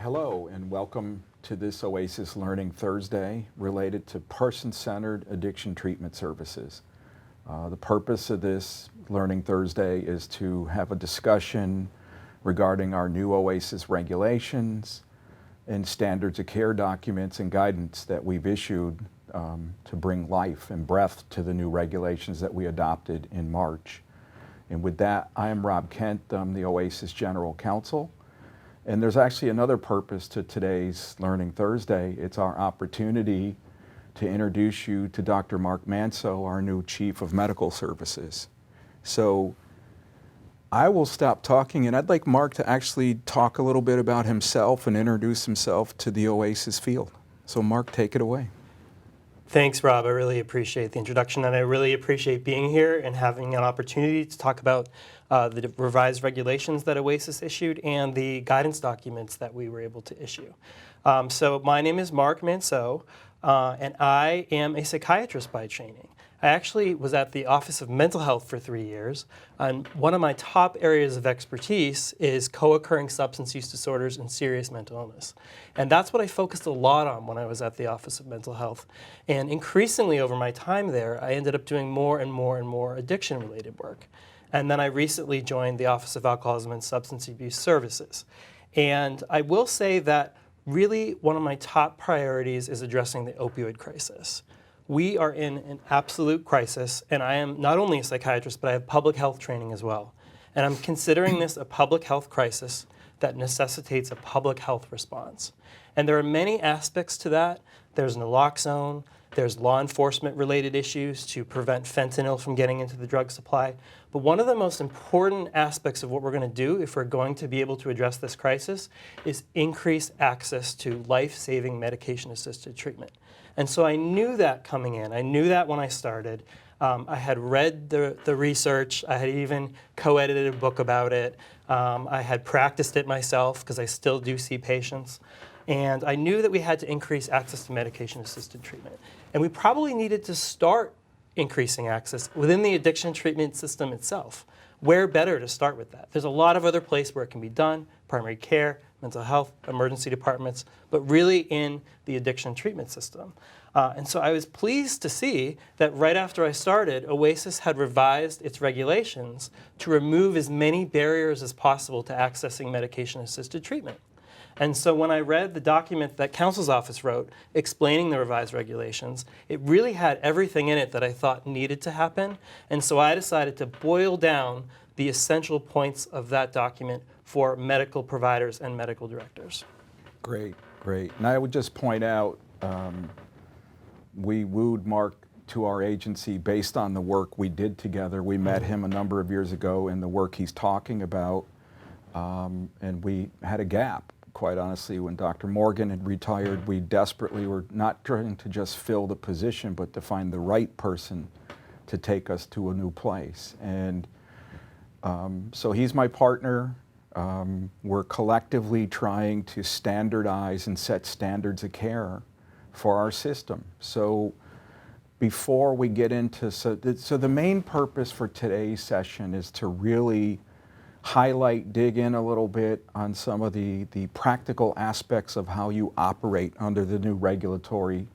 Hello and welcome to this OASAS Learning Thursday related to person-centered addiction treatment services. The purpose of this Learning Thursday is to have a discussion regarding our new OASAS regulations and standards of care documents and guidance that we've issued to bring life and breath to the new regulations that we adopted in March. And with that, I am Rob Kent, I'm the OASAS General Counsel. And there's actually another purpose to today's Learning Thursday. It's our opportunity to introduce you to Dr. Marc Manzo, our new Chief of Medical Services. So I will stop talking, and I'd like Marc to actually talk a little bit about himself and introduce himself to the OASAS field. So Marc, take it away. Thanks, Rob. I really appreciate the introduction, and I really appreciate being here and having an opportunity to talk about the revised regulations that OASAS issued and the guidance documents that we were able to issue. So my name is Marc Manzo, and I am a psychiatrist by training. I actually was at the Office of Mental Health for 3 years, and one of my top areas of expertise is co-occurring substance use disorders and serious mental illness. And that's what I focused a lot on when I was at the Office of Mental Health. And increasingly over my time there, I ended up doing more and more addiction-related work. And then I recently joined the Office of Alcoholism and Substance Abuse Services. And I will say that really one of my top priorities is addressing the opioid crisis. We are in an absolute crisis, and I am not only a psychiatrist, but I have public health training as well. And I'm considering this a public health crisis that necessitates a public health response. And there are many aspects to that. There's naloxone, there's law enforcement related issues to prevent fentanyl from getting into the drug supply. But one of the most important aspects of what we're going to do if we're going to be able to address this crisis is increase access to life-saving medication-assisted treatment. And so I knew that coming in. I knew that when I started. I had read the research. I had even co-edited a book about it. I had practiced it myself because I still do see patients. And I knew that we had to increase access to medication-assisted treatment. And we probably needed to start increasing access within the addiction treatment system itself. Where better to start with that? There's a lot of other places where it can be done, primary care, mental health, emergency departments, but really in the addiction treatment system. And so I was pleased to see that right after I started, OASAS had revised its regulations to remove as many barriers as possible to accessing medication-assisted treatment. And so when I read the document that counsel's office wrote explaining the revised regulations, it really had everything in it that I thought needed to happen. And so I decided to boil down the essential points of that document for medical providers and medical directors. Great, great. And I would just point out, we wooed Marc to our agency based on the work we did together. We met him a number of years ago in the work he's talking about, and we had a gap. Quite honestly, when Dr. Morgan had retired, we desperately were not trying to just fill the position, but to find the right person to take us to a new place. And so he's my partner. We're collectively trying to standardize and set standards of care for our system. So before we get into, so the main purpose for today's session is to really highlight, dig in a little bit on some of the practical aspects of how you operate under the new regulatory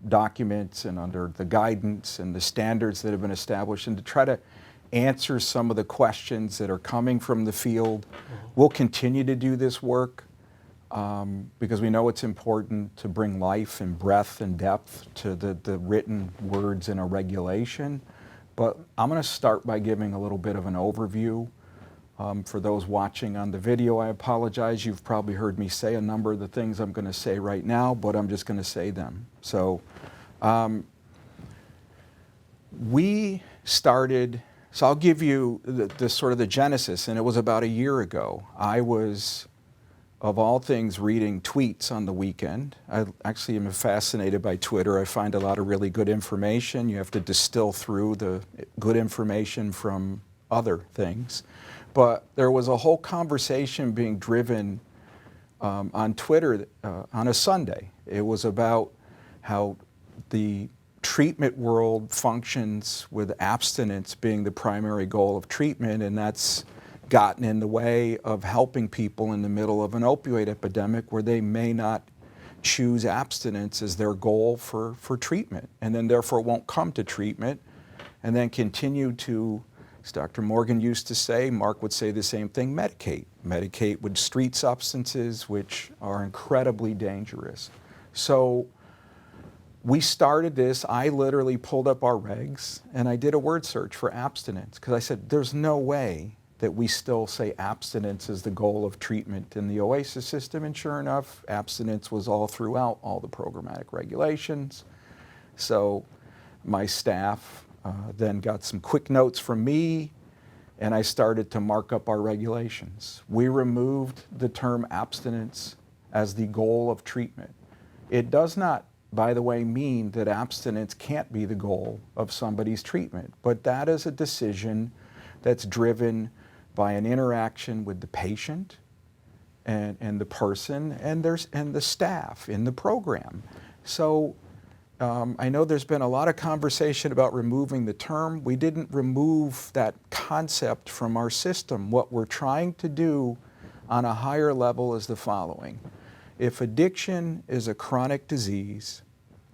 documents and under the guidance and the standards that have been established, and to try to answer some of the questions that are coming from the field. We'll continue to do this work because we know it's important to bring life and breadth and depth to the written words in a regulation. But I'm going to start by giving a little bit of an overview. For those watching on the video, I apologize. You've probably heard me say a number of the things I'm going to say right now, but I'm just going to say them. So we started, so I'll give you the sort of the genesis, and it was about a year ago. I was, of all things, reading tweets on the weekend. I actually am fascinated by Twitter. I find a lot of really good information. You have to distill through the good information from other things. But there was a whole conversation being driven on Twitter on a Sunday. It was about how the treatment world functions with abstinence being the primary goal of treatment, and that's gotten in the way of helping people in the middle of an opioid epidemic where they may not choose abstinence as their goal for treatment, and then therefore won't come to treatment, and then continue to, as Dr. Morgan used to say, Marc would say the same thing, medicate with street substances, which are incredibly dangerous. So we started this, I literally pulled up our regs, and I did a word search for abstinence, because I said, there's no way that we still say abstinence is the goal of treatment in the OASAS system, and sure enough, abstinence was all throughout all the programmatic regulations. So my staff then got some quick notes from me, and I started to mark up our regulations. We removed the term abstinence as the goal of treatment. It does not, by the way, mean that abstinence can't be the goal of somebody's treatment, but that is a decision that's driven by an interaction with the patient and the person and the staff in the program. So I know there's been a lot of conversation about removing the term. We didn't remove that concept from our system. What we're trying to do on a higher level is the following. If addiction is a chronic disease,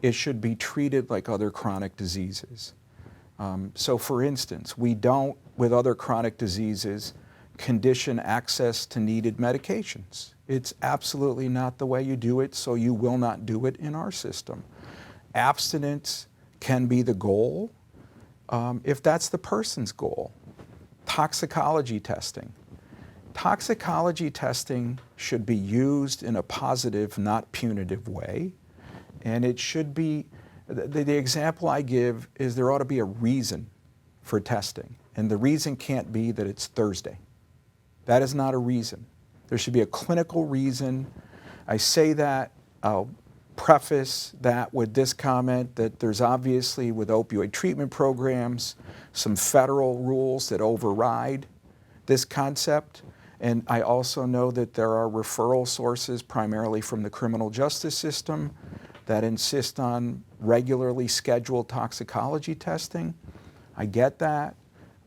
it should be treated like other chronic diseases. So for instance, we don't, with other chronic diseases, condition access to needed medications. It's absolutely not the way you do it, so you will not do it in our system. Abstinence can be the goal if that's the person's goal. Toxicology testing. Toxicology testing should be used in a positive, not punitive way, and it should be, the example I give is there ought to be a reason for testing, and the reason can't be that it's Thursday. That is not a reason. There should be a clinical reason. I say that, I'll preface that with this comment that there's obviously with opioid treatment programs some federal rules that override this concept, and I also know that there are referral sources primarily from the criminal justice system that insist on regularly scheduled toxicology testing. I get that.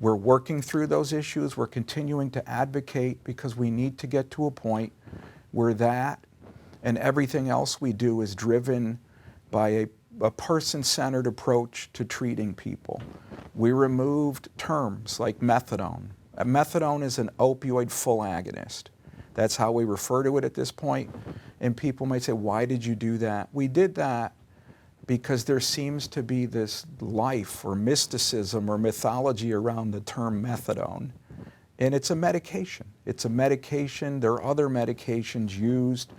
We're working through those issues. We're continuing to advocate because we need to get to a point where that and everything else we do is driven by a person-centered approach to treating people. We removed terms like methadone. Methadone is an opioid full agonist. That's how we refer to it at this point. And people might say, why did you do that? We did that because there seems to be this life or mysticism or mythology around the term methadone. And it's a medication. It's a medication. There are other medications used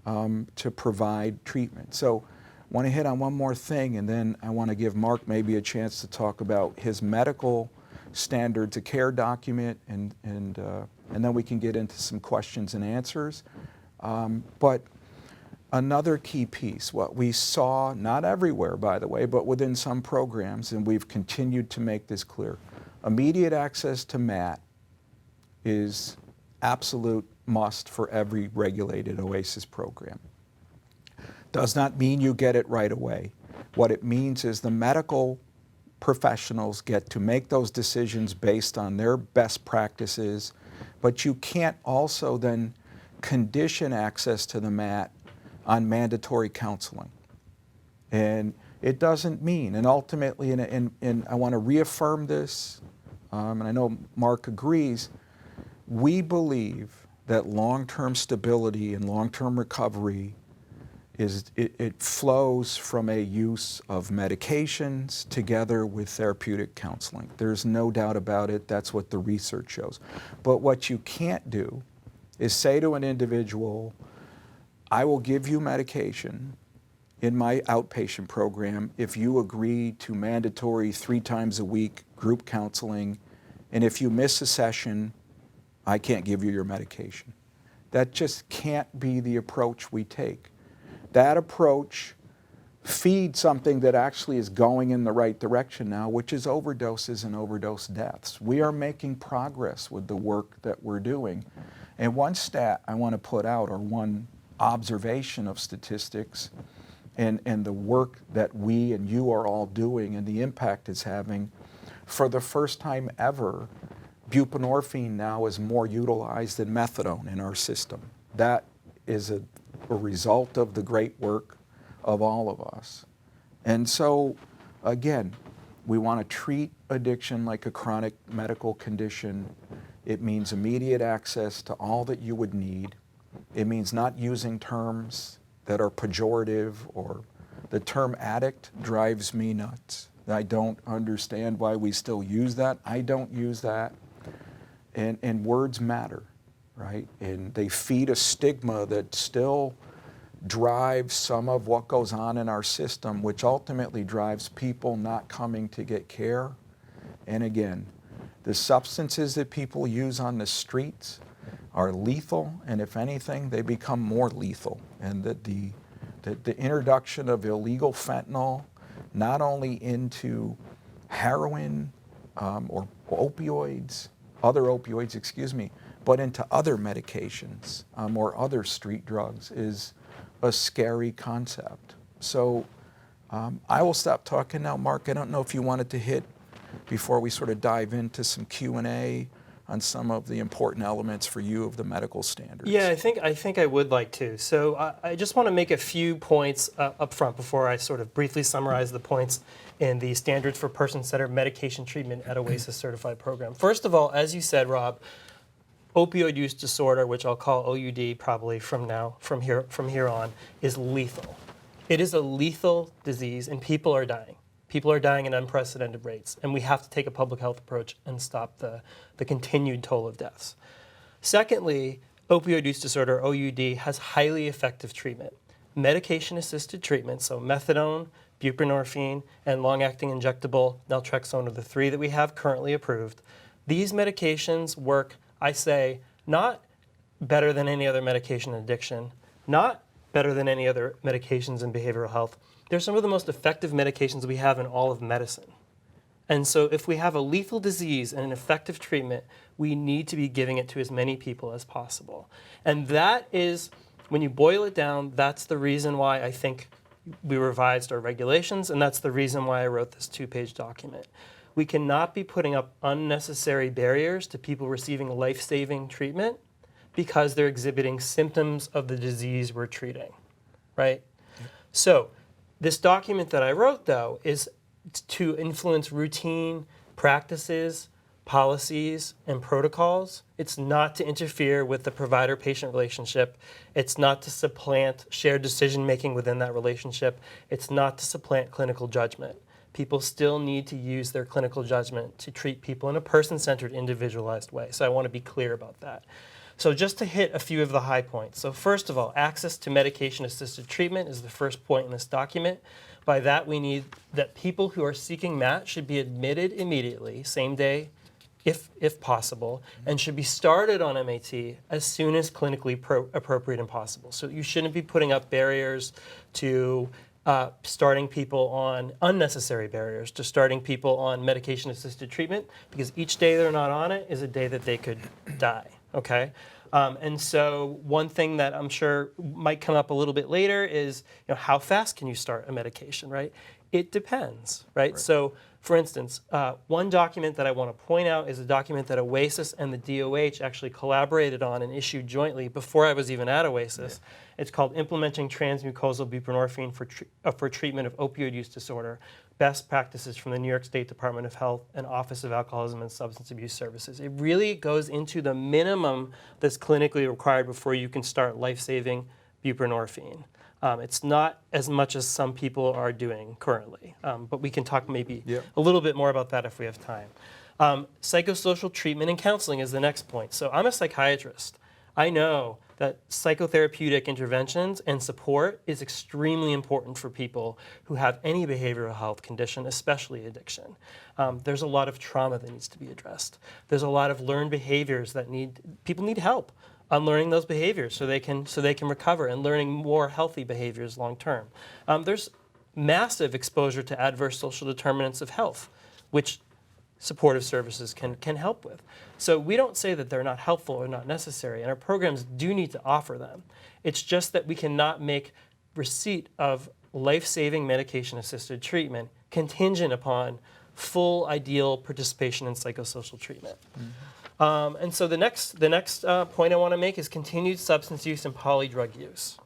to provide treatment. So I want to hit on one more thing, and then I want to give Marc maybe a chance to talk about his medical standards of care document, and then we can get into some questions and answers. But another key piece, what we saw, not everywhere by the way, but within some programs, and we've continued to make this clear, immediate access to MAT is absolute must for every regulated OASAS program. Does not mean you get it right away. What it means is the medical professionals get to make those decisions based on their best practices, but you can't also then condition access to the MAT on mandatory counseling. And it doesn't mean, and ultimately, and I want to reaffirm this, and I know Marc agrees, we believe that long-term stability and long-term recovery it flows from a use of medications together with therapeutic counseling. There's no doubt about it. That's what the research shows. But what you can't do is say to an individual, I will give you medication in my outpatient program if you agree to mandatory 3 times a week group counseling, and if you miss a session, I can't give you your medication. That just can't be the approach we take. That approach feeds something that actually is going in the right direction now, which is overdoses and overdose deaths. We are making progress with the work that we're doing. And one stat I want to put out, or one observation of statistics and the work that we and you are all doing and the impact it's having, for the first time ever, buprenorphine now is more utilized than methadone in our system. That is a result of the great work of all of us. And so, again, we want to treat addiction like a chronic medical condition. It means immediate access to all that you would need. It means not using terms that are pejorative, or the term addict drives me nuts. I don't understand why we still use that. I don't use that. And words matter, right? And they feed a stigma that still drives some of what goes on in our system, which ultimately drives people not coming to get care. And again, the substances that people use on the streets are lethal, and if anything, they become more lethal. And that the introduction of illegal fentanyl, not only into heroin or opioids, other opioids, excuse me, but into other medications or other street drugs is a scary concept. So I will stop talking now. Mark, I don't know if you wanted to hit, before we sort of dive into some Q&A, on some of the important elements for you of the medical standards. Yeah, I think I would like to. So I just want to make a few points up front before I sort of briefly summarize the points in the standards for person-centered medication treatment at OASAS certified program. First of all, as you said, Rob, opioid use disorder, which I'll call OUD probably from here on, is lethal. It is a lethal disease, and people are dying. People are dying at unprecedented rates, and we have to take a public health approach and stop the continued toll of deaths. Secondly, opioid use disorder, OUD, has highly effective treatment. Medication-assisted treatment, so methadone, buprenorphine, and long-acting injectable naltrexone are the three that we have currently approved. These medications work, I say, not better than any other medication in addiction, not better than any other medications in behavioral health. They're some of the most effective medications we have in all of medicine. And so if we have a lethal disease and an effective treatment, we need to be giving it to as many people as possible. And that is, when you boil it down, that's the reason why I think we revised our regulations, and that's the reason why I wrote this 2-page document. We cannot be putting up unnecessary barriers to people receiving life-saving treatment because they're exhibiting symptoms of the disease we're treating, right? So this document that I wrote, though, is to influence routine practices, policies, and protocols. It's not to interfere with the provider-patient relationship. It's not to supplant shared decision-making within that relationship. It's not to supplant clinical judgment. People still need to use their clinical judgment to treat people in a person-centered, individualized way. So I want to be clear about that. So just to hit a few of the high points. So first of all, access to medication-assisted treatment is the first point in this document. By that, we need that people who are seeking MAT should be admitted immediately, same day, if possible, and should be started on MAT as soon as clinically appropriate and possible. So you shouldn't be putting up barriers to starting people on unnecessary barriers to starting people on medication-assisted treatment, because each day they're not on it is a day that they could die. Okay, and so one thing that I'm sure might come up a little bit later is, how fast can you start a medication, right? It depends, right? So, for instance, one document that I want to point out is a document that OASAS and the DOH actually collaborated on and issued jointly before I was even at OASAS. Yeah. It's called Implementing Transmucosal Buprenorphine for Treatment of Opioid Use Disorder, Best Practices from the New York State Department of Health and Office of Alcoholism and Substance Abuse Services. It really goes into the minimum that's clinically required before you can start life-saving buprenorphine. It's not as much as some people are doing currently, but we can talk maybe a little bit more about that if we have time. Psychosocial treatment and counseling is the next point. So I'm a psychiatrist. I know that psychotherapeutic interventions and support is extremely important for people who have any behavioral health condition, especially addiction. There's a lot of trauma that needs to be addressed. There's a lot of learned behaviors that people need help unlearning those behaviors so they can recover and learning more healthy behaviors long term. There's massive exposure to adverse social determinants of health, which supportive services can help with. So we don't say that they're not helpful or not necessary, and our programs do need to offer them. It's just that we cannot make receipt of life-saving medication-assisted treatment contingent upon full ideal participation in psychosocial treatment. Mm-hmm. And so the next point I want to make is continued substance use and polydrug use.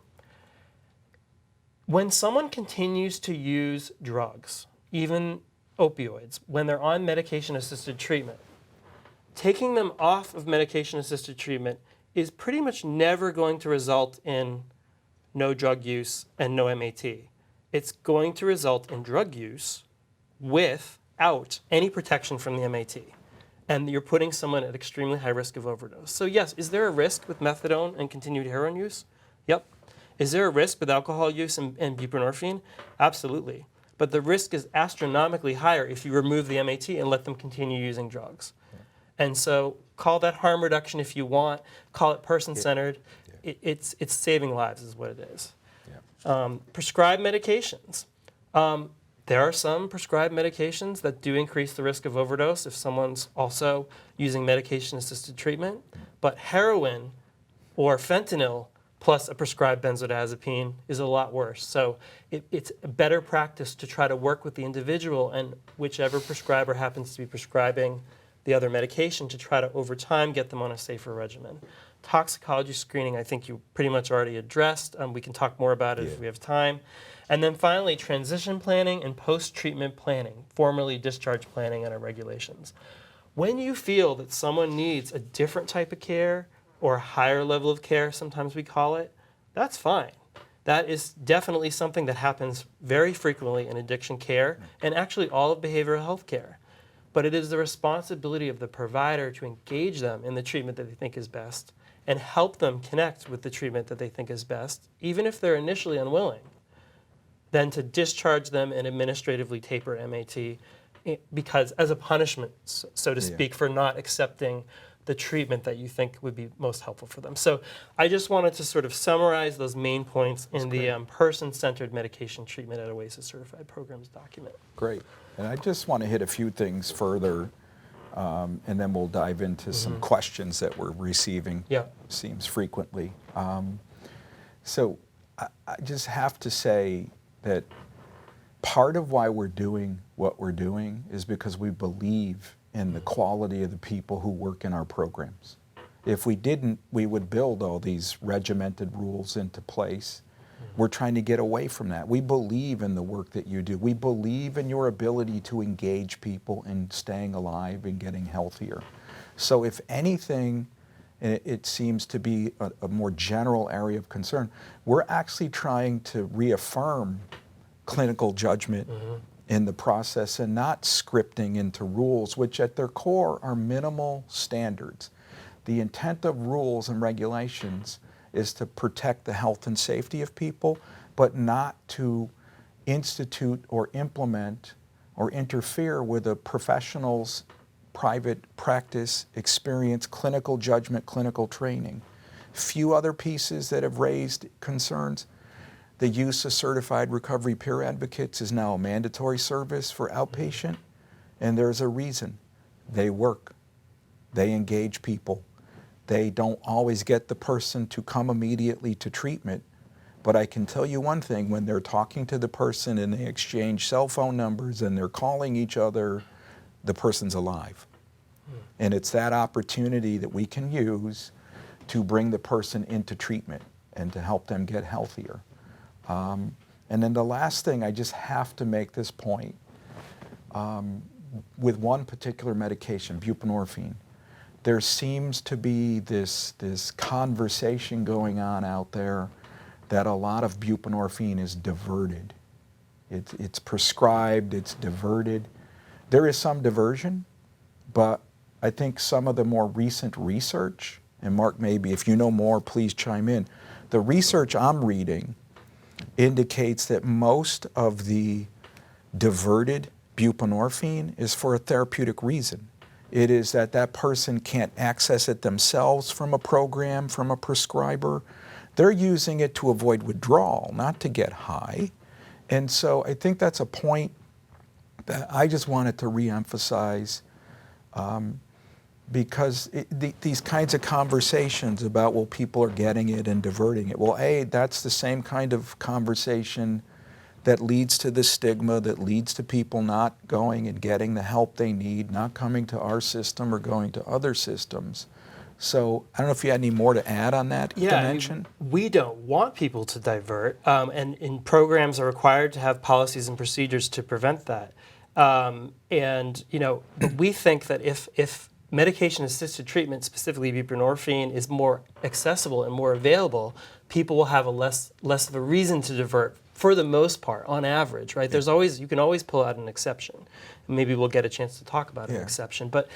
When someone continues to use drugs, even opioids, when they're on medication-assisted treatment, taking them off of medication-assisted treatment is pretty much never going to result in no drug use and no MAT. It's going to result in drug use without any protection from the MAT. And you're putting someone at extremely high risk of overdose. So yes, is there a risk with methadone and continued heroin use? Yep. Is there a risk with alcohol use and buprenorphine? Absolutely. But the risk is astronomically higher if you remove the MAT and let them continue using drugs. And so call that harm reduction if you want, call it person-centered. It's saving lives is what it is. Prescribed medications. There are some prescribed medications that do increase the risk of overdose if someone's also using medication-assisted treatment. But heroin or fentanyl plus a prescribed benzodiazepine is a lot worse. So it's a better practice to try to work with the individual and whichever prescriber happens to be prescribing the other medication to try to, over time, get them on a safer regimen. Toxicology screening, I think you pretty much already addressed. We can talk more about it if we have time. And then finally, transition planning and post-treatment planning, formerly discharge planning in our regulations. When you feel that someone needs a different type of care or a higher level of care, sometimes we call it, that's fine. That is definitely something that happens very frequently in addiction care and actually all of behavioral health care. But it is the responsibility of the provider to engage them in the treatment that they think is best and help them connect with the treatment that they think is best, even if they're initially unwilling, than to discharge them and administratively taper MAT because as a punishment, so to speak, for not accepting the treatment that you think would be most helpful for them. So I just wanted to sort of summarize those main points in the person-centered medication treatment at OASAS Certified Programs document. Great. And I just want to hit a few things further, and then we'll dive into some questions that we're receiving, seems frequently. So I just have to say that part of why we're doing what we're doing is because we believe in the quality of the people who work in our programs. If we didn't, we would build all these regimented rules into place. We're trying to get away from that. We believe in the work that you do. We believe in your ability to engage people in staying alive and getting healthier. So if anything, it seems to be a more general area of concern. We're actually trying to reaffirm clinical judgment in the process and not scripting into rules, which at their core are minimal standards. The intent of rules and regulations is to protect the health and safety of people, but not to institute or implement or interfere with a professional's private practice, experience, clinical judgment, clinical training. Few other pieces that have raised concerns. The use of certified recovery peer advocates is now a mandatory service for outpatient, and there's a reason. They work. They engage people. They don't always get the person to come immediately to treatment, but I can tell you one thing, when they're talking to the person and they exchange cell phone numbers and they're calling each other, the person's alive. And it's that opportunity that we can use to bring the person into treatment and to help them get healthier. And then the last thing, I just have to make this point. With one particular medication, buprenorphine, there seems to be this conversation going on out there that a lot of buprenorphine is diverted. It's prescribed, it's diverted. There is some diversion, but I think some of the more recent research, and Mark, maybe if you know more, please chime in. The research I'm reading indicates that most of the diverted buprenorphine is for a therapeutic reason. It is that that person can't access it themselves from a program, from a prescriber. They're using it to avoid withdrawal, not to get high. And so I think that's a point that I just wanted to reemphasize, because these kinds of conversations about, well, people are getting it and diverting it. Well, A, that's the same kind of conversation that leads to the stigma, that leads to people not going and getting the help they need, not coming to our system or going to other systems. So I don't know if you had any more to add on that dimension. I mean, we don't want people to divert, and programs are required to have policies and procedures to prevent that. But we think that if medication-assisted treatment, specifically buprenorphine, is more accessible and more available, people will have a less of a reason to divert for the most part, on average, right? There's always, you can always pull out an exception. Maybe we'll get a chance to talk about an exception. But,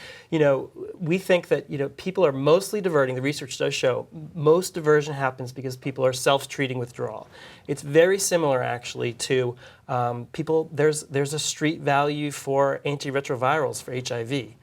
we think that, people are mostly diverting. The research does show most diversion happens because people are self-treating withdrawal. It's very similar, actually, to people, there's a street value for antiretrovirals for HIV.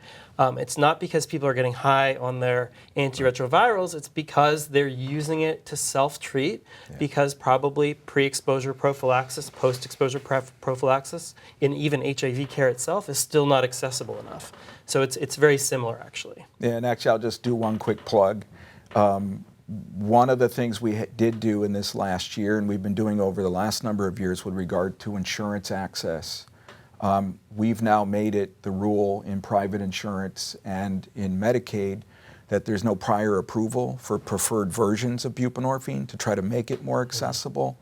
It's not because people are getting high on their antiretrovirals, it's because they're using it to self-treat, because probably pre-exposure prophylaxis, post-exposure prophylaxis, in even HIV care itself is still not accessible enough. So it's very similar, actually. Yeah, and actually I'll just do one quick plug. One of the things we did do in this last year, and we've been doing over the last number of years with regard to insurance access, we've now made it the rule in private insurance and in Medicaid that there's no prior approval for preferred versions of buprenorphine to try to make it more accessible.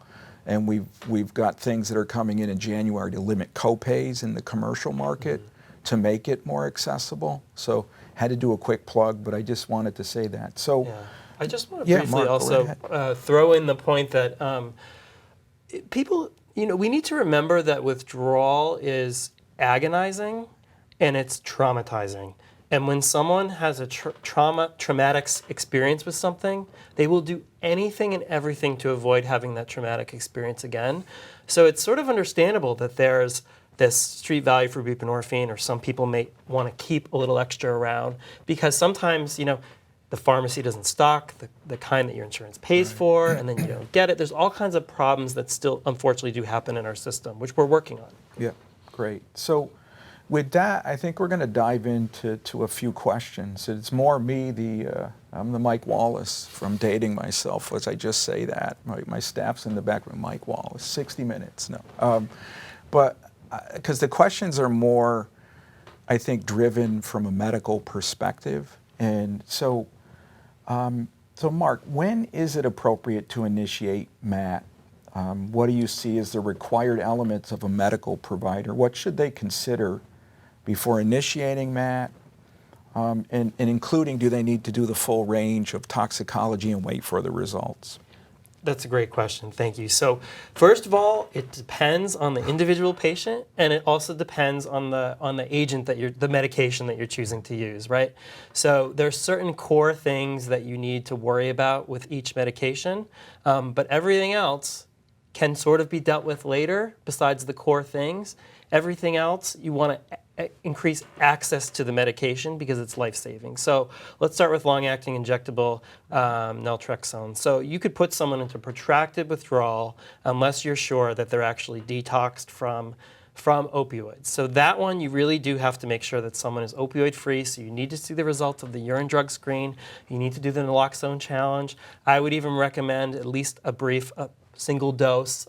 And we've got things that are coming in January to limit copays in the commercial market to make it more accessible. So had to do a quick plug, but I just wanted to say that. So I just want to briefly Marc, also throw in the point that people, we need to remember that withdrawal is agonizing and it's traumatizing. And when someone has a traumatic experience with something, they will do anything and everything to avoid having that traumatic experience again. So it's sort of understandable that there's this street value for buprenorphine, or some people may want to keep a little extra around, because sometimes, the pharmacy doesn't stock the kind that your insurance pays for, and then you don't get it. There's all kinds of problems that still, unfortunately, do happen in our system, which we're working on. Yeah, great. So with that, I think we're going to dive into a few questions. It's more me, I'm the Mike Wallace from dating myself, as I just say that. My staff's in the back room, Mike Wallace, 60 Minutes, no. Because the questions are more, I think, driven from a medical perspective. And so Marc, when is it appropriate to initiate MAT? What do you see as the required elements of a medical provider? What should they consider before initiating MAT? And including, do they need to do the full range of toxicology and wait for the results? That's a great question. Thank you. So first of all, it depends on the individual patient, and it also depends on the agent the medication that you're choosing to use, right? So there's certain core things that you need to worry about with each medication, but everything else can sort of be dealt with later besides the core things. Everything else, you want to increase access to the medication because it's life-saving. So let's start with long-acting injectable naltrexone. So you could put someone into protracted withdrawal unless you're sure that they're actually detoxed from opioids. So that one, you really do have to make sure that someone is opioid-free, so you need to see the results of the urine drug screen. You need to do the naloxone challenge. I would even recommend at least a brief single dose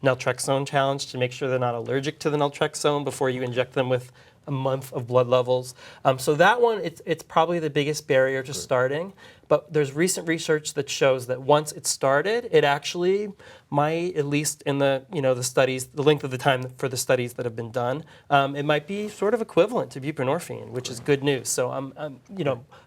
naltrexone challenge to make sure they're not allergic to the naltrexone before you inject them with a month of blood levels. So that one, it's probably the biggest barrier to starting. But there's recent research that shows that once it's started, it actually might, at least in the the studies, the length of the time for the studies that have been done, it might be sort of equivalent to buprenorphine, which is good news. So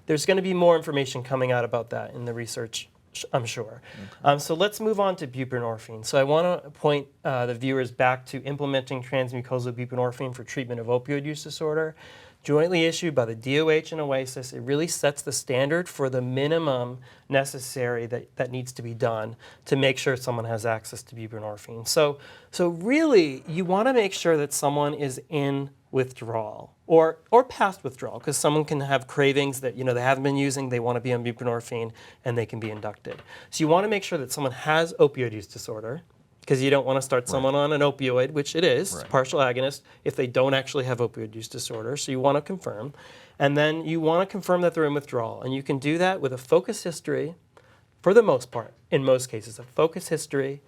there's going to be more information coming out about that in the research, I'm sure. Okay. So let's move on to buprenorphine. So I want to point the viewers back to implementing transmucosal buprenorphine for treatment of opioid use disorder, jointly issued by the DOH and OASAS. It really sets the standard for the minimum necessary that needs to be done to make sure someone has access to buprenorphine. So really, you want to make sure that someone is in withdrawal or past withdrawal, because someone can have cravings that they haven't been using, they want to be on buprenorphine, and they can be inducted. So you want to make sure that someone has opioid use disorder, because you don't want to start someone on an opioid, which it is, partial agonist, if they don't actually have opioid use disorder. So you want to confirm. And then you want to confirm that they're in withdrawal. And you can do that with a focus history, for the most part, in most cases, a focus history,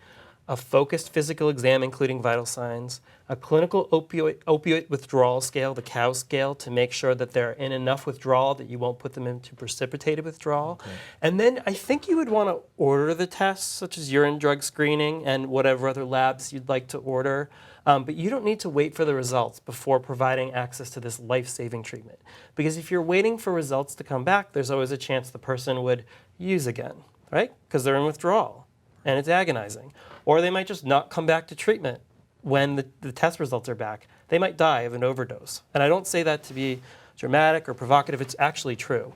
a focused physical exam including vital signs, a clinical opioid withdrawal scale, the COW scale, to make sure that they're in enough withdrawal that you won't put them into precipitated withdrawal. Okay. And then I think you would want to order the tests, such as urine drug screening and whatever other labs you'd like to order. But you don't need to wait for the results before providing access to this life-saving treatment. Because if you're waiting for results to come back, there's always a chance the person would use again, right? Because they're in withdrawal and it's agonizing. Or they might just not come back to treatment when the test results are back. They might die of an overdose. And I don't say that to be dramatic or provocative, it's actually true.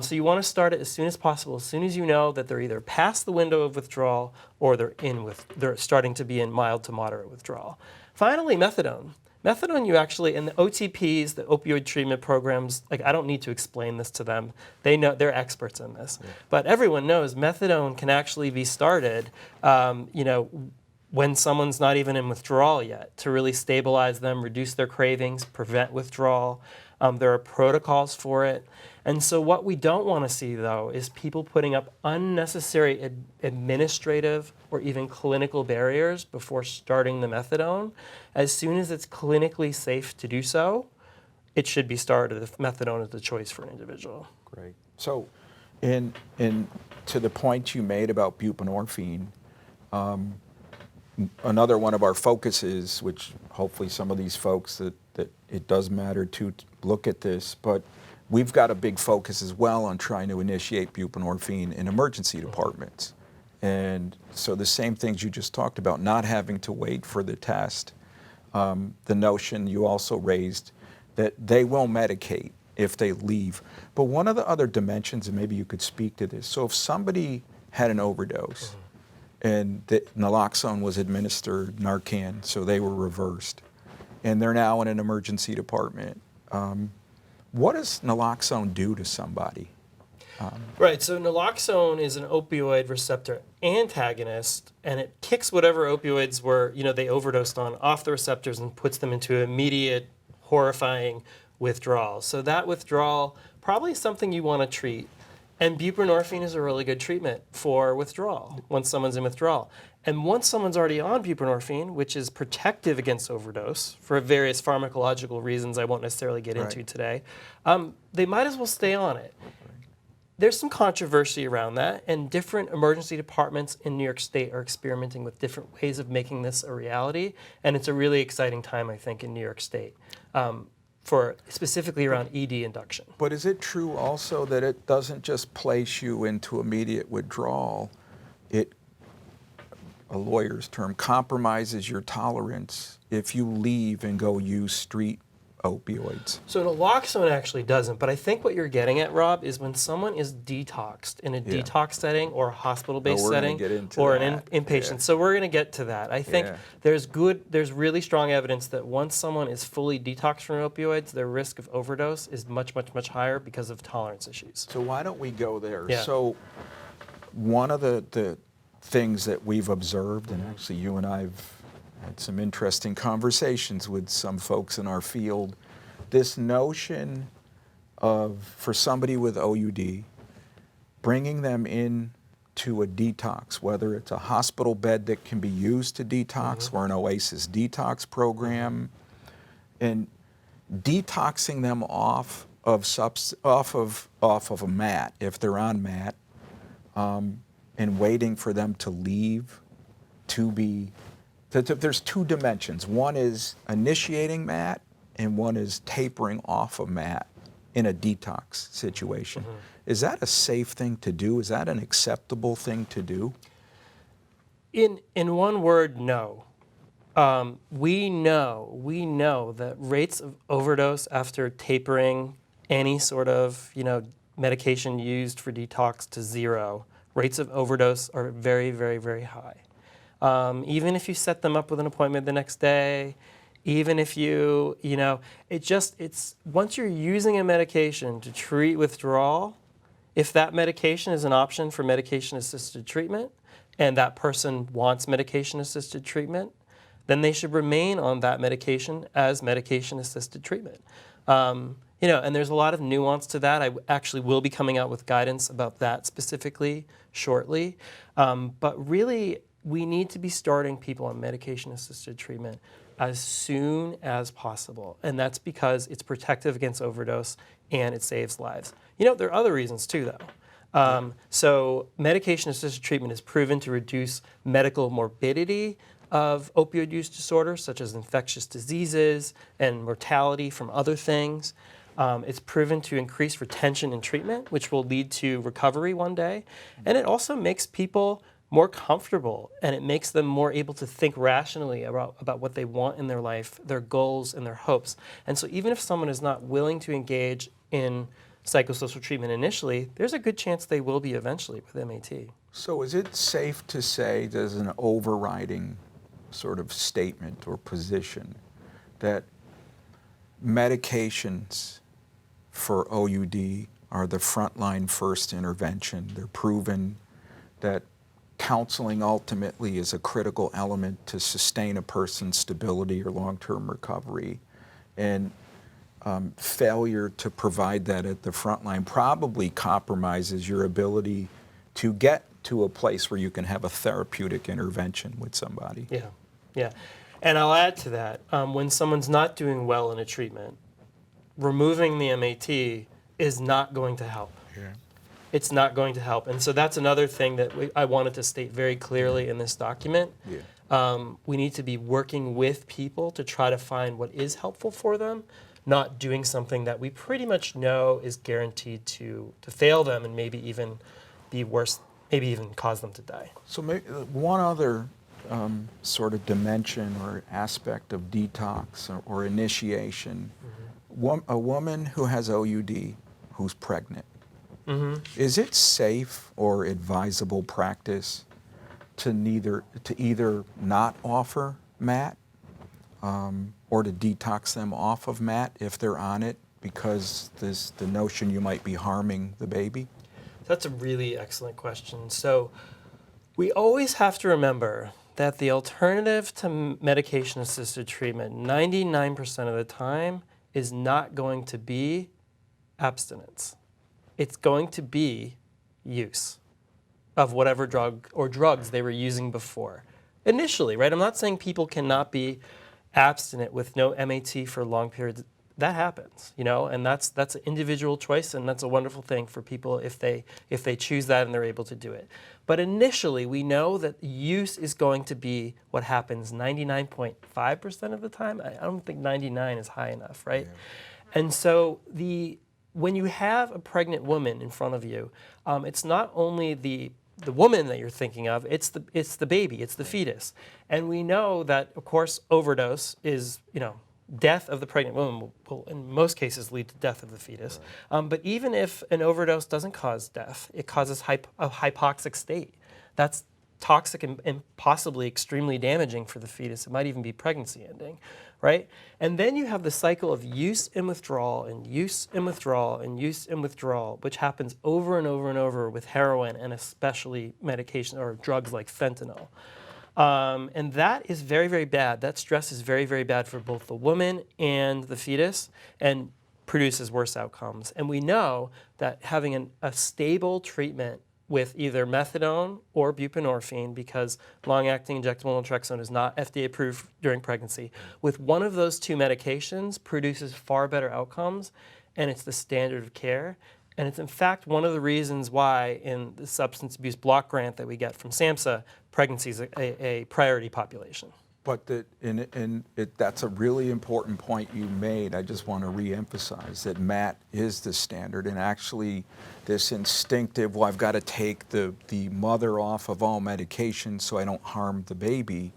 So you want to start it as soon as possible, as soon as you know that they're either past the window of withdrawal or they're starting to be in mild to moderate withdrawal. Finally, methadone. Methadone, you actually, in the OTPs, the opioid treatment programs, like I don't need to explain this to them. They know, they're experts in this. Yeah. But everyone knows methadone can actually be started, when someone's not even in withdrawal yet, to really stabilize them, reduce their cravings, prevent withdrawal. There are protocols for it. And so what we don't want to see, though, is people putting up unnecessary administrative or even clinical barriers before starting the methadone. As soon as it's clinically safe to do so, it should be started if methadone is the choice for an individual. Great. So in to the point you made about buprenorphine, another one of our focuses, which hopefully some of these folks that it does matter to look at this, but we've got a big focus as well on trying to initiate buprenorphine in emergency departments. And so the same things you just talked about, not having to wait for the test, the notion you also raised that they will medicate if they leave. But one of the other dimensions, and maybe you could speak to this, so if somebody had an overdose and that naloxone was administered, Narcan, so they were reversed, and they're now in an emergency department, what does naloxone do to somebody? Right, so naloxone is an opioid receptor antagonist, and it kicks whatever opioids they overdosed on off the receptors and puts them into immediate, horrifying withdrawal. So that withdrawal probably is something you want to treat. And buprenorphine is a really good treatment for withdrawal once someone's in withdrawal. And once someone's already on buprenorphine, which is protective against overdose for various pharmacological reasons I won't necessarily get into today, they might as well stay on it. There's some controversy around that, and different emergency departments in New York State are experimenting with different ways of making this a reality, and it's a really exciting time, I think, in New York State. For specifically around ED induction. But is it true also that it doesn't just place you into immediate withdrawal, it, a lawyer's term, compromises your tolerance if you leave and go use street opioids? So naloxone actually doesn't, but I think what you're getting at, Rob, is when someone is detoxed in a detox setting or a hospital-based setting or an inpatient. Yeah. So we're going to get to that. I think there's really strong evidence that once someone is fully detoxed from opioids, their risk of overdose is much, much, much higher because of tolerance issues. So why don't we go there? Yeah. So one of the things that we've observed, and actually you and I have had some interesting conversations with some folks in our field, this notion of, for somebody with OUD, bringing them in to a detox, whether it's a hospital bed that can be used to detox or an OASAS detox program, and detoxing them off of a mat, if they're on mat, and waiting for them to leave to be. There's two dimensions. One is initiating MAT, and one is tapering off of MAT in a detox situation. Is that a safe thing to do? Is that an acceptable thing to do? In one word, no. We know that rates of overdose after tapering any sort of medication used for detox to zero, rates of overdose are very, very, very high. Even if you set them up with an appointment the next day, even if it's once you're using a medication to treat withdrawal, if that medication is an option for medication-assisted treatment and that person wants medication-assisted treatment, then they should remain on that medication as medication-assisted treatment. And there's a lot of nuance to that. I actually will be coming out with guidance about that specifically shortly. But really, we need to be starting people on medication-assisted treatment as soon as possible. And that's because it's protective against overdose and it saves lives. You know, there are other reasons too, though. So medication-assisted treatment is proven to reduce medical morbidity of opioid use disorders, such as infectious diseases and mortality from other things. It's proven to increase retention in treatment, which will lead to recovery one day. And it also makes people more comfortable, and it makes them more able to think rationally about what they want in their life, their goals and their hopes. And so even if someone is not willing to engage in psychosocial treatment initially, there's a good chance they will be eventually with MAT. So is it safe to say there's an overriding sort of statement or position that medications for OUD are the frontline first intervention? They're proven that counseling ultimately is a critical element to sustain a person's stability or long-term recovery, and failure to provide that at the front line probably compromises your ability to get to a place where you can have a therapeutic intervention with somebody. Yeah, yeah. And I'll add to that, when someone's not doing well in a treatment, removing the MAT is not going to help. Yeah. It's not going to help. And so that's another thing that I wanted to state very clearly in this document. Yeah. We need to be working with people to try to find what is helpful for them, not doing something that we pretty much know is guaranteed to fail them and maybe even be worse, maybe even cause them to die. So maybe one other sort of dimension or aspect of detox or initiation, a woman who has OUD who's pregnant, is it safe or advisable practice to either not offer MAT or to detox them off of MAT if they're on it because there's the notion you might be harming the baby? That's a really excellent question. So we always have to remember that the alternative to medication-assisted treatment 99% of the time is not going to be abstinence. It's going to be use of whatever drug or drugs they were using before. Initially, right? I'm not saying people cannot be abstinent with no MAT for long periods. That happens, you know, and that's an individual choice, and that's a wonderful thing for people if they choose that and they're able to do it. But initially, we know that use is going to be what happens 99.5% of the time. I don't think 99 is high enough, right? Yeah. And so when you have a pregnant woman in front of you, it's not only the woman that you're thinking of, it's the baby, it's the fetus. And we know that, of course, overdose is, you know, death of the pregnant woman will in most cases lead to death of the fetus. Right. But even if an overdose doesn't cause death, it causes a hypoxic state. That's toxic and possibly extremely damaging for the fetus. It might even be pregnancy ending, right? And then you have the cycle of use and withdrawal and use and withdrawal and use and withdrawal, which happens over and over and over with heroin and especially medication or drugs like fentanyl. And that is very, very bad. That stress is very, very bad for both the woman and the fetus and produces worse outcomes. And we know that having a stable treatment with either methadone or buprenorphine, because long-acting injectable naltrexone is not FDA approved during pregnancy, with one of those two medications produces far better outcomes, and it's the standard of care. And it's in fact one of the reasons why in the substance abuse block grant that we get from SAMHSA, pregnancy is a priority population. But that's a really important point you made. I just want to reemphasize that MAT is the standard, and actually this instinctive, well, I've got to take the mother off of all medication so I don't harm the baby,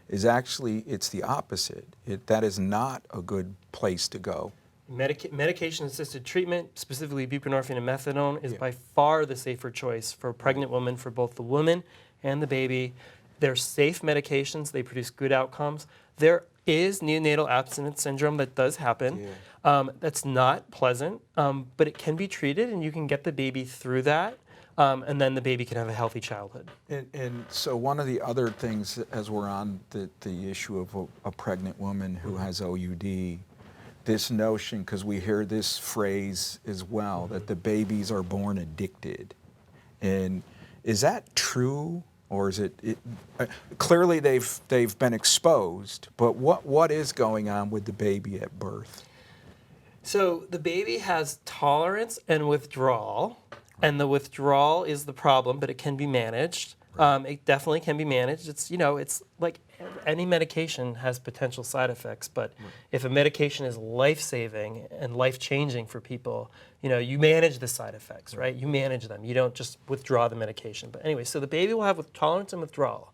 is actually, it's the opposite. That is not a good place to go. Medication-assisted treatment, specifically buprenorphine and methadone, is by far the safer choice for a pregnant woman, for both the woman and the baby. They're safe medications. They produce good outcomes. There is neonatal abstinence syndrome that does happen. That's not pleasant, but it can be treated, and you can get the baby through that, and then the baby can have a healthy childhood. And so one of the other things, as we're on the issue of a pregnant woman who has OUD, this notion, because we hear this phrase as well, that the babies are born addicted. And is that true Or is clearly they've been exposed, but what is going on with the baby at birth? So the baby has tolerance and withdrawal, and the withdrawal is the problem, but it can be managed. It definitely can be managed. It's like any medication has potential side effects, but if a medication is life-saving and life-changing for people, you manage the side effects, right? You manage them. You don't just withdraw the medication. But anyway, so the baby will have tolerance and withdrawal,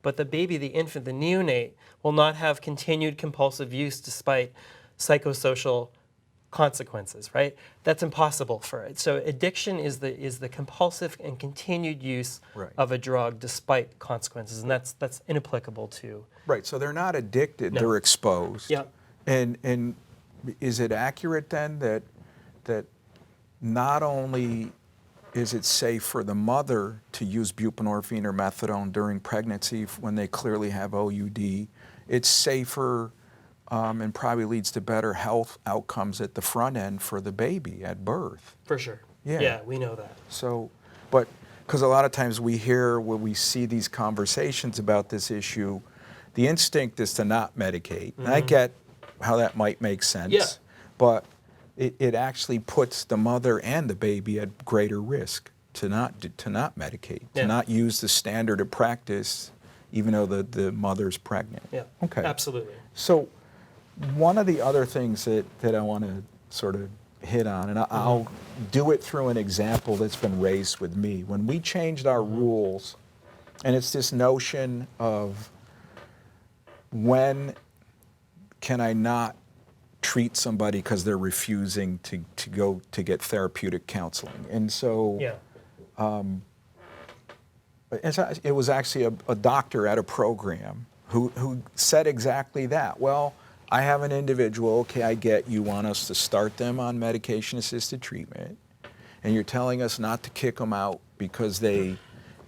but the baby, the infant, the neonate, will not have continued compulsive use despite psychosocial consequences, right? That's impossible for it. So addiction is the compulsive and continued use of a drug despite consequences, and that's inapplicable to. Right. So they're not addicted; they're exposed. Yeah. And is it accurate then that not only is it safe for the mother to use buprenorphine or methadone during pregnancy when they clearly have OUD, it's safer. And probably leads to better health outcomes at the front end for the baby at birth. For sure. Yeah. Yeah, we know that. So, but because a lot of times when we see these conversations about this issue, the instinct is to not medicate. And I get how that might make sense. Yeah. But it actually puts the mother and the baby at greater risk to not medicate, to not use the standard of practice, even though the mother's pregnant. Yeah. Okay. Absolutely. So one of the other things that I want to sort of hit on, and I'll do it through an example that's been raised with me. When we changed our rules, and it's this notion of when can I not treat somebody because they're refusing to go to get therapeutic counseling. And so it was actually a doctor at a program who said exactly that. Well, I have an individual, okay, I get you want us to start them on medication-assisted treatment, and you're telling us not to kick them out because they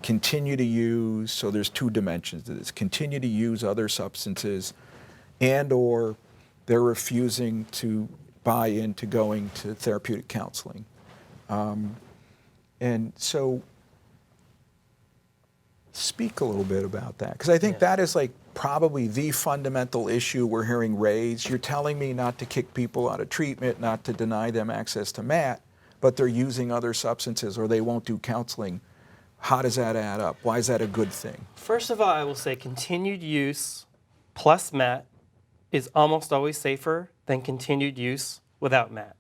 continue to use, so there's two dimensions to this, continue to use other substances, and or they're refusing to buy into going to therapeutic counseling. And so speak a little bit about that, because I think that is like probably the fundamental issue we're hearing raised. You're telling me not to kick people out of treatment, not to deny them access to MAT, but they're using other substances or they won't do counseling. How does that add up? Why is that a good thing? First of all, I will say continued use plus MAT is almost always safer than continued use without MAT.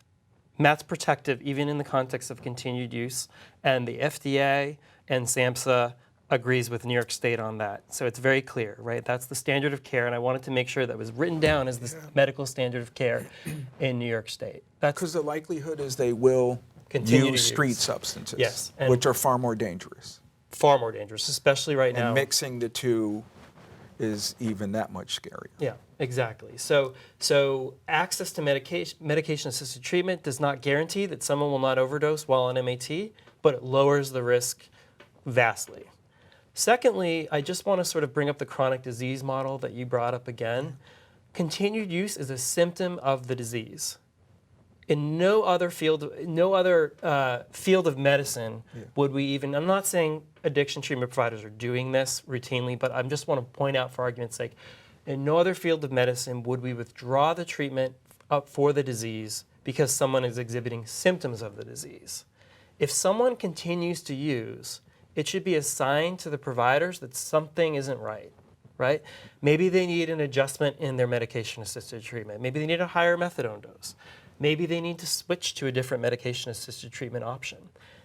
MAT's protective even in the context of continued use, and the FDA and SAMHSA agrees with New York State on that. So it's very clear, right? That's the standard of care, and I wanted to make sure that was written down as the medical standard of care in New York State. That's because the likelihood is they will continue use street substances, yes, which are far more dangerous. Far more dangerous, especially right now. And mixing the two is even that much scarier. Yeah, exactly. So access to medication-assisted treatment does not guarantee that someone will not overdose while on MAT, but it lowers the risk vastly. Secondly, I just want to sort of bring up the chronic disease model that you brought up again. Continued use is a symptom of the disease. In no other field of medicine would we even, I'm not saying addiction treatment providers are doing this routinely, but I just want to point out for argument's sake, in no other field of medicine would we withdraw the treatment up for the disease because someone is exhibiting symptoms of the disease. If someone continues to use, it should be a sign to the providers that something isn't right, right? Maybe they need an adjustment in their medication-assisted treatment. Maybe they need a higher methadone dose. Maybe they need to switch to a different medication-assisted treatment option.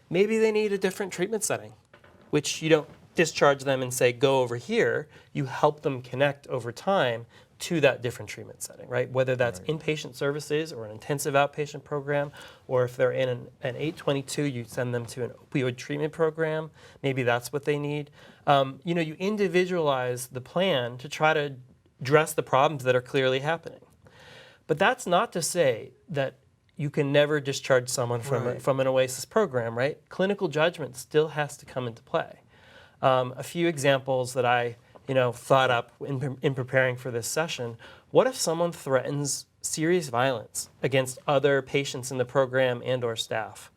Maybe they need a different treatment setting, which you don't discharge them and say, go over here. You help them connect over time to that different treatment setting, right? Whether that's inpatient services or an intensive outpatient program, or if they're in an 822, you send them to an opioid treatment program. Maybe that's what they need. You individualize the plan to try to address the problems that are clearly happening. But that's not to say that you can never discharge someone from an OASAS program, right? Clinical judgment still has to come into play. A few examples that I thought up in preparing for this session. What if someone threatens serious violence against other patients in the program and or staff?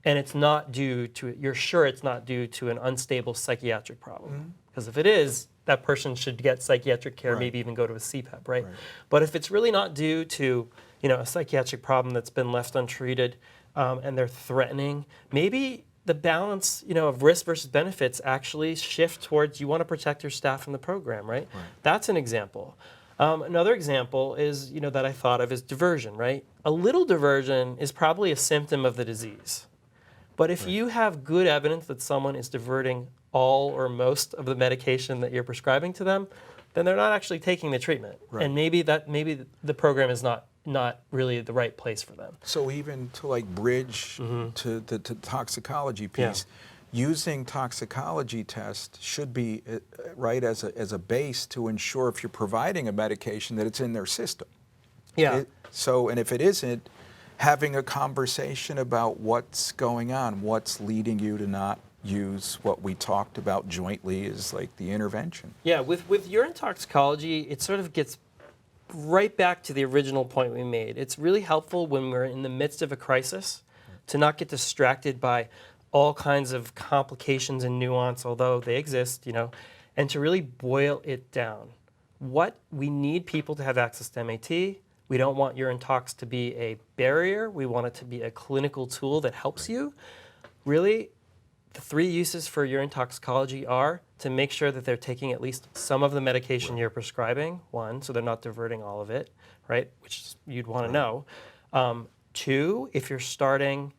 and it's not due to, you're sure it's not due to an unstable psychiatric problem. Because if it is, that person should get psychiatric care, maybe even go to a CPAP, right? But if it's really not due to, a psychiatric problem that's been left untreated, and they're threatening, maybe the balance, of risk versus benefits actually shift towards you want to protect your staff in the program, right? That's an example. Another example is, that I thought of is diversion, right? A little diversion is probably a symptom of the disease. But if you have good evidence that someone is diverting all or most of the medication that you're prescribing to them, then they're not actually taking the treatment. And maybe the program is not really the right place for them. So even to bridge to the toxicology piece, using toxicology tests should be as a base to ensure if you're providing a medication that it's in their system. And if it isn't, having a conversation about what's going on, what's leading you to not use what we talked about jointly is the intervention. Yeah, with urine toxicology, it sort of gets right back to the original point we made. It's really helpful when we're in the midst of a crisis to not get distracted by all kinds of complications and nuance, although they exist, and to really boil it down. We need people to have access to MAT. We don't want urine tox to be a barrier. We want it to be a clinical tool that helps you. Really, the three uses for urine toxicology are to make sure that they're taking at least some of the medication you're prescribing, one, so they're not diverting all of it, right, which you'd want to know. Two, if you're starting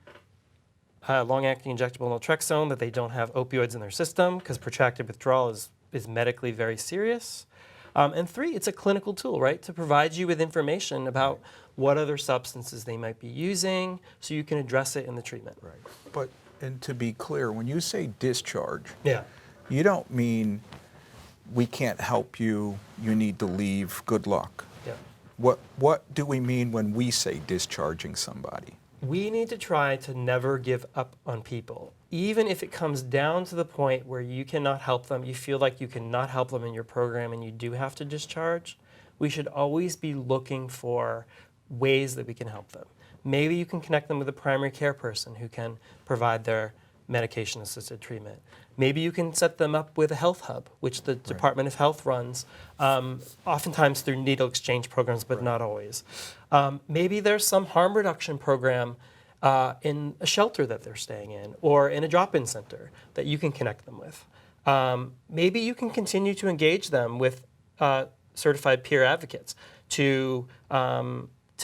long-acting injectable naltrexone, that they don't have opioids in their system, because protracted withdrawal is medically very serious. And three, it's a clinical tool, right, to provide you with information about what other substances they might be using so you can address it in the treatment. But, and to be clear, when you say discharge, Yeah. you don't mean we can't help you, you need to leave, good luck. Yeah. What do we mean when we say discharging somebody? We need to try to never give up on people. Even if it comes down to the point where you cannot help them, you feel like you cannot help them in your program and you do have to discharge, we should always be looking for ways that we can help them. Maybe you can connect them with a primary care person who can provide their medication-assisted treatment. Maybe you can set them up with a health hub, which the Department of Health runs, oftentimes through needle exchange programs, but not always. Maybe there's some harm reduction program in a shelter that they're staying in, or in a drop-in center that you can connect them with. Maybe you can continue to engage them with certified peer advocates to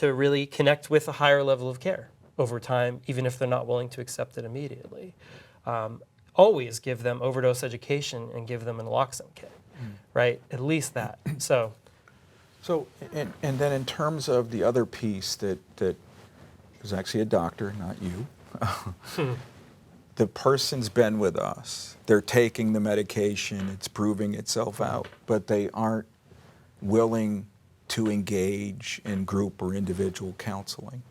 really connect with a higher level of care over time, even if they're not willing to accept it immediately. Always give them overdose education and give them an naloxone kit, right? At least that. So, and then in terms of the other piece that was actually a doctor, not you, the person's been with us, they're taking the medication, it's proving itself out, but they aren't willing to engage in group or individual counseling.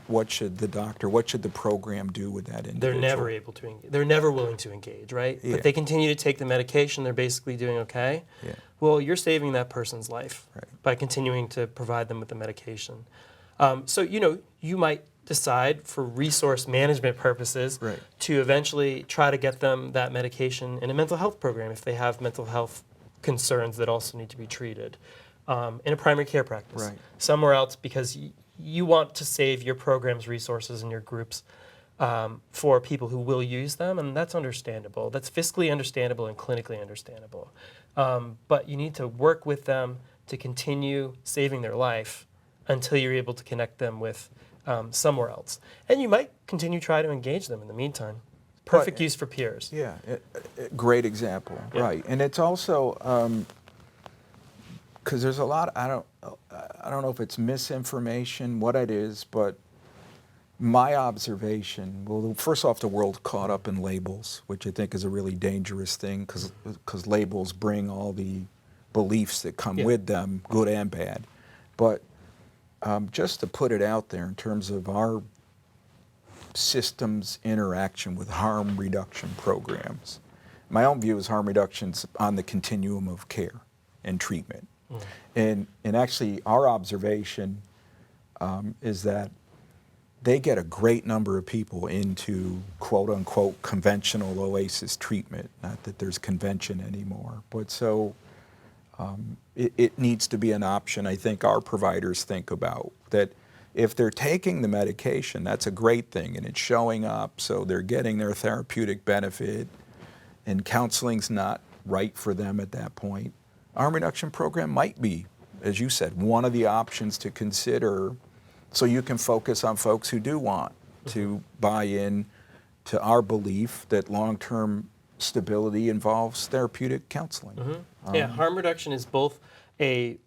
What should the program do with that individual? they're never able to engage. They're never willing to engage, right? Yeah. But they continue to take the medication, they're basically doing okay. Yeah. Well, you're saving that person's life Right. by continuing to provide them with the medication. So, you might decide for resource management purposes to eventually try to get them that medication in a mental health program if they have mental health concerns that also need to be treated in a primary care practice. Somewhere else, because you want to save your program's resources and your groups for people who will use them, and that's understandable. That's fiscally understandable and clinically understandable. But you need to work with them to continue saving their life until you're able to connect them with somewhere else. And you might continue to try to engage them in the meantime. Perfect use for peers. Yeah, great example, right. And it's also, because there's a lot, I don't know if it's misinformation, what it is, but my observation, well, first off, the world caught up in labels, which I think is a really dangerous thing, because labels bring all the beliefs that come with them, good and bad. But just to put it out there in terms of our system's interaction with harm reduction programs, my own view is harm reduction's on the continuum of care and treatment. And actually, our observation is that they get a great number of people into quote-unquote conventional OASAS treatment. Not that there's convention anymore, but so it needs to be an option I think our providers think about, that if they're taking the medication, that's a great thing, and it's showing up, so they're getting their therapeutic benefit, and counseling's not right for them at that point. Harm reduction program might be, as you said, one of the options to consider, so you can focus on folks who do want to buy in to our belief that long-term stability involves therapeutic counseling. Yeah, harm reduction is both a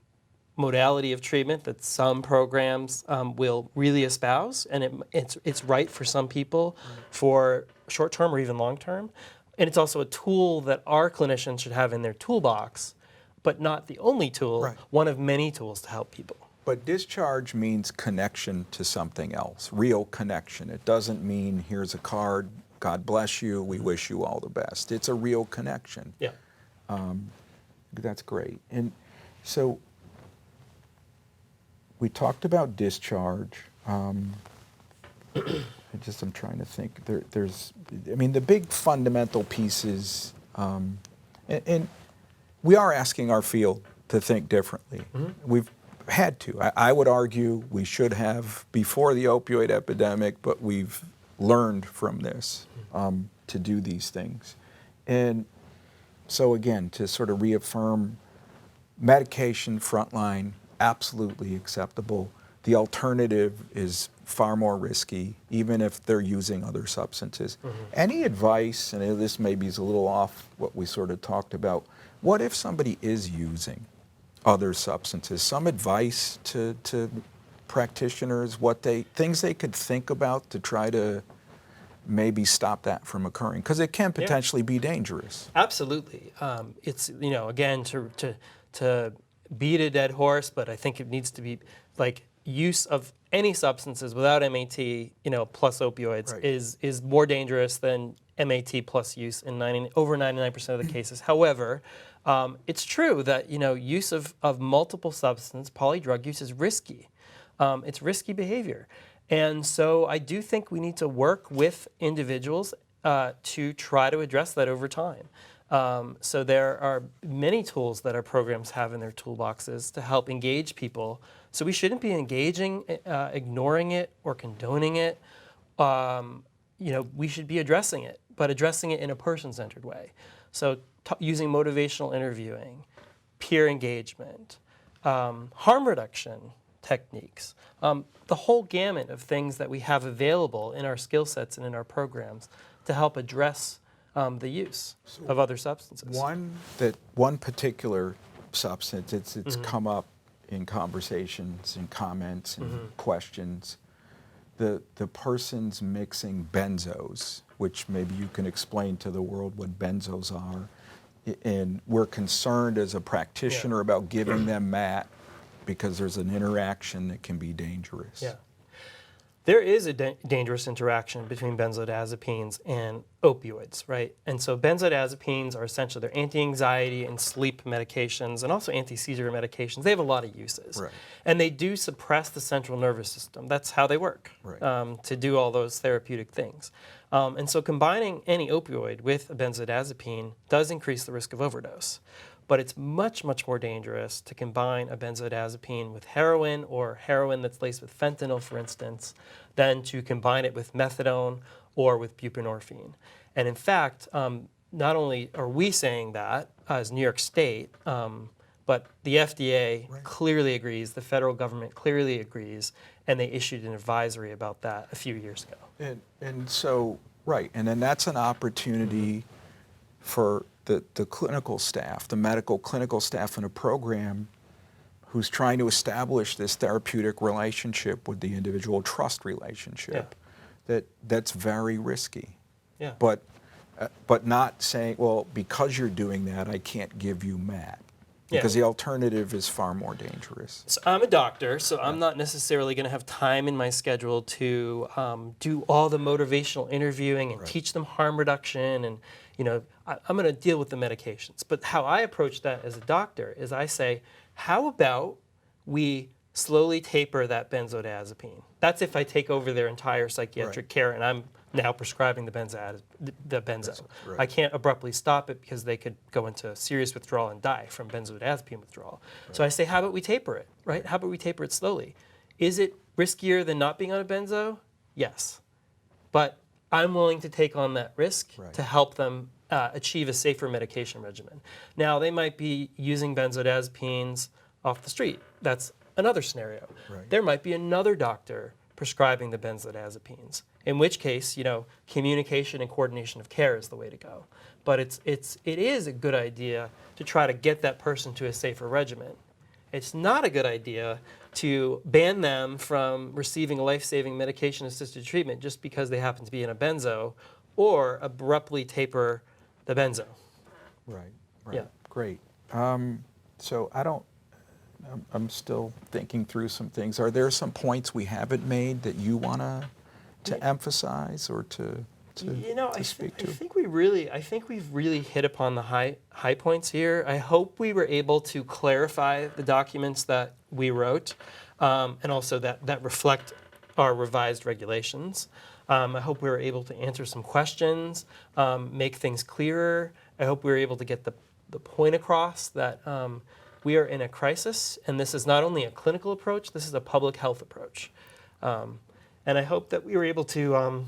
modality of treatment that some programs will really espouse, and it's right for some people for short-term or even long-term. And it's also a tool that our clinicians should have in their toolbox, but not the only tool, Right. one of many tools to help people. But discharge means connection to something else, real connection. It doesn't mean here's a card, God bless you, we wish you all the best. It's a real connection. Yeah. That's great. And so we talked about discharge. I'm trying to think. The big fundamental pieces, and we are asking our field to think differently. We've had to. I would argue we should have before the opioid epidemic, but we've learned from this to do these things. And so again, to sort of reaffirm, medication frontline, absolutely acceptable. The alternative is far more risky, even if they're using other substances. Any advice, and this maybe is a little off what we sort of talked about, what if somebody is using other substances? Some advice to practitioners, things they could think about to try to maybe stop that from occurring, because it can potentially be dangerous. Absolutely. It's, again, to beat a dead horse, but I think it needs to be like use of any substances without MAT, plus opioids Right. is more dangerous than MAT plus use in over 99% of the cases. However, it's true that use of multiple substance, polydrug use is risky. It's risky behavior. And so I do think we need to work with individuals to try to address that over time. So there are many tools that our programs have in their toolboxes to help engage people. So we shouldn't be engaging, ignoring it, or condoning it. We should be addressing it, but addressing it in a person-centered way. So using motivational interviewing, peer engagement, harm reduction techniques, the whole gamut of things that we have available in our skill sets and in our programs to help address the use of other substances. One particular substance, it's come up in conversations and comments and questions. The person's mixing benzos, which maybe you can explain to the world what benzos are, and we're concerned as a practitioner about giving them MAT because there's an interaction that can be dangerous. Yeah. There is a dangerous interaction between benzodiazepines and opioids, right? And so benzodiazepines are essentially, they're anti-anxiety and sleep medications and also anti-seizure medications. They have a lot of uses. Right. And they do suppress the central nervous system. That's how they work, Right. To do all those therapeutic things. And so combining any opioid with a benzodiazepine does increase the risk of overdose. But it's much, much more dangerous to combine a benzodiazepine with heroin, or heroin that's laced with fentanyl, for instance, than to combine it with methadone or with buprenorphine. And in fact, not only are we saying that as New York State, but the FDA clearly agrees, the federal government clearly agrees, and they issued an advisory about that a few years ago. And so, and then that's an opportunity for the clinical staff, the medical clinical staff in a program who's trying to establish this therapeutic relationship with the individual, trust relationship, that's very risky. Yeah. But not saying, well, because you're doing that, I can't give you MAT. Because the alternative is far more dangerous. So I'm a doctor, so I'm not necessarily going to have time in my schedule to do all the motivational interviewing and teach them harm reduction, and I'm going to deal with the medications. But how I approach that as a doctor is I say, how about we slowly taper that benzodiazepine. That's if I take over their entire psychiatric care and I'm now prescribing the benzo. Right. I can't abruptly stop it because they could go into serious withdrawal and die from benzodiazepine withdrawal. So I say, how about we taper it, right? How about we taper it slowly? Is it riskier than not being on a benzo? Yes. But I'm willing to take on that risk to help them achieve a safer medication regimen. Now, they might be using benzodiazepines off the street. That's another scenario. Right. There might be another doctor prescribing the benzodiazepines, in which case, communication and coordination of care is the way to go. But it is a good idea to try to get that person to a safer regimen. It's not a good idea to ban them from receiving life-saving medication-assisted treatment just because they happen to be in a benzo, or abruptly taper the benzo. Right. Yeah. Great. So I'm still thinking through some things. Are there some points we haven't made that you want to emphasize or to speak to? I think we've really hit upon the high points here. I hope we were able to clarify the documents that we wrote, and also that reflect our revised regulations. I hope we were able to answer some questions, make things clearer. I hope we were able to get the point across that we are in a crisis, and this is not only a clinical approach, this is a public health approach. And I hope that we were able to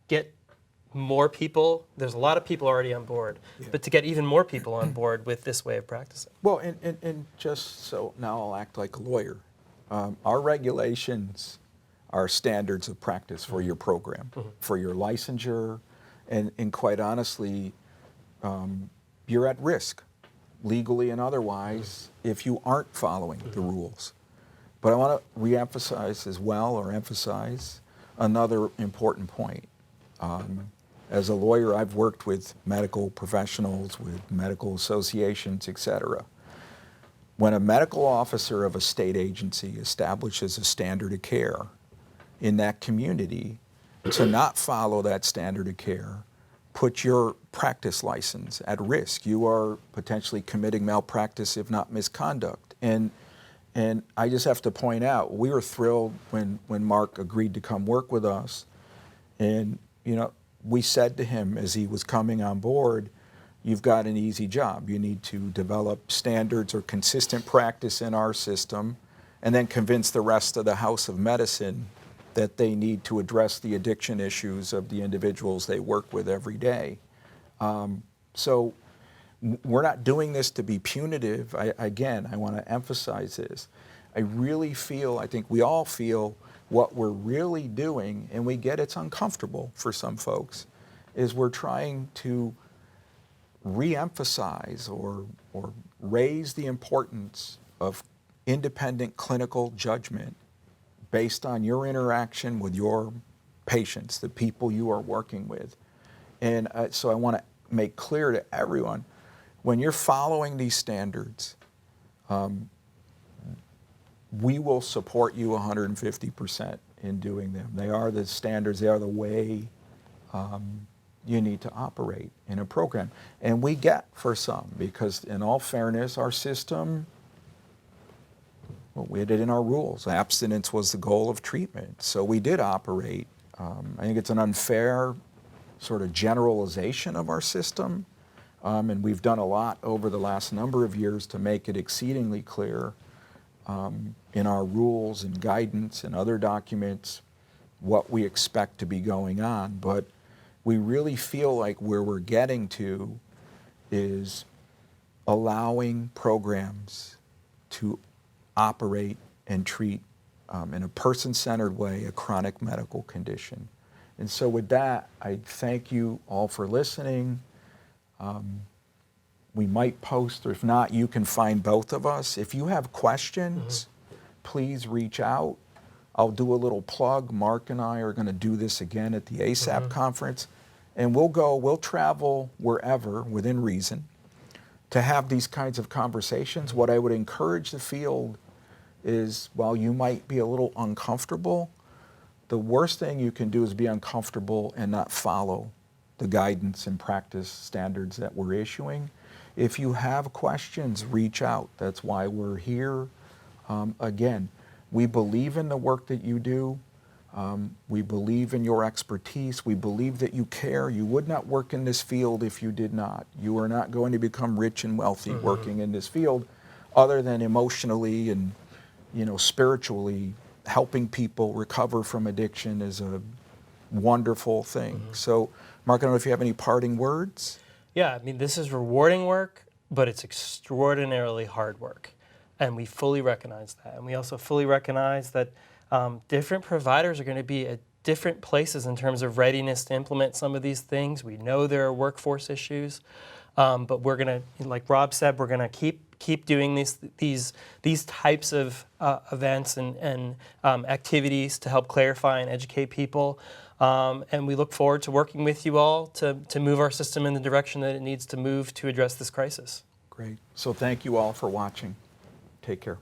get more people. There's a lot of people already on board, but to get even more people on board with this way of practicing. Well, and just so now I'll act like a lawyer. Our regulations are standards of practice for your program, for your licensure, and quite honestly, you're at risk, legally and otherwise, if you aren't following the rules. But I want to reemphasize as well, or emphasize another important point. As a lawyer, I've worked with medical professionals, with medical associations, etc. When a medical officer of a state agency establishes a standard of care in that community, to not follow that standard of care put your practice license at risk. You are potentially committing malpractice, if not misconduct. And I just have to point out, we were thrilled when Marc agreed to come work with us. And we said to him as he was coming on board, you've got an easy job. You need to develop standards or consistent practice in our system, and then convince the rest of the House of Medicine that they need to address the addiction issues of the individuals they work with every day. So we're not doing this to be punitive. I want to emphasize this. I think we all feel what we're really doing, and we get it's uncomfortable for some folks, is we're trying to re-emphasize or raise the importance of independent clinical judgment based on your interaction with your patients, the people you are working with. And so I want to make clear to everyone, when you're following these standards, we will support you 150% in doing them. They are the standards, they are the way you need to operate in a program. And we get for some, because in all fairness, our system, well, we had it in our rules. Abstinence was the goal of treatment. So we did operate. I think it's an unfair sort of generalization of our system. And we've done a lot over the last number of years to make it exceedingly clear in our rules and guidance and other documents what we expect to be going on. But we really feel like where we're getting to is allowing programs to operate and treat in a person-centered way a chronic medical condition. And so with that, I thank you all for listening. We might post, or if not, you can find both of us. If you have questions, please reach out. I'll do a little plug. Marc and I are going to do this again at the ASAP conference. And we'll travel wherever within reason to have these kinds of conversations. What I would encourage the field is, while you might be a little uncomfortable, the worst thing you can do is be uncomfortable and not follow the guidance and practice standards that we're issuing. If you have questions, reach out. That's why we're here. Again, we believe in the work that you do. We believe in your expertise. We believe that you care. You would not work in this field if you did not. You are not going to become rich and wealthy working in this field, other than emotionally and, spiritually helping people recover from addiction is a wonderful thing. So, Marc, I don't know if you have any parting words? Yeah, I mean, this is rewarding work, but it's extraordinarily hard work. And we fully recognize that. And we also fully recognize that different providers are going to be at different places in terms of readiness to implement some of these things. We know there are workforce issues, but we're going to, like Rob said, we're going to keep doing these types of events and activities to help clarify and educate people. And we look forward to working with you all to move our system in the direction that it needs to move to address this crisis. Great. So thank you all for watching. Take care.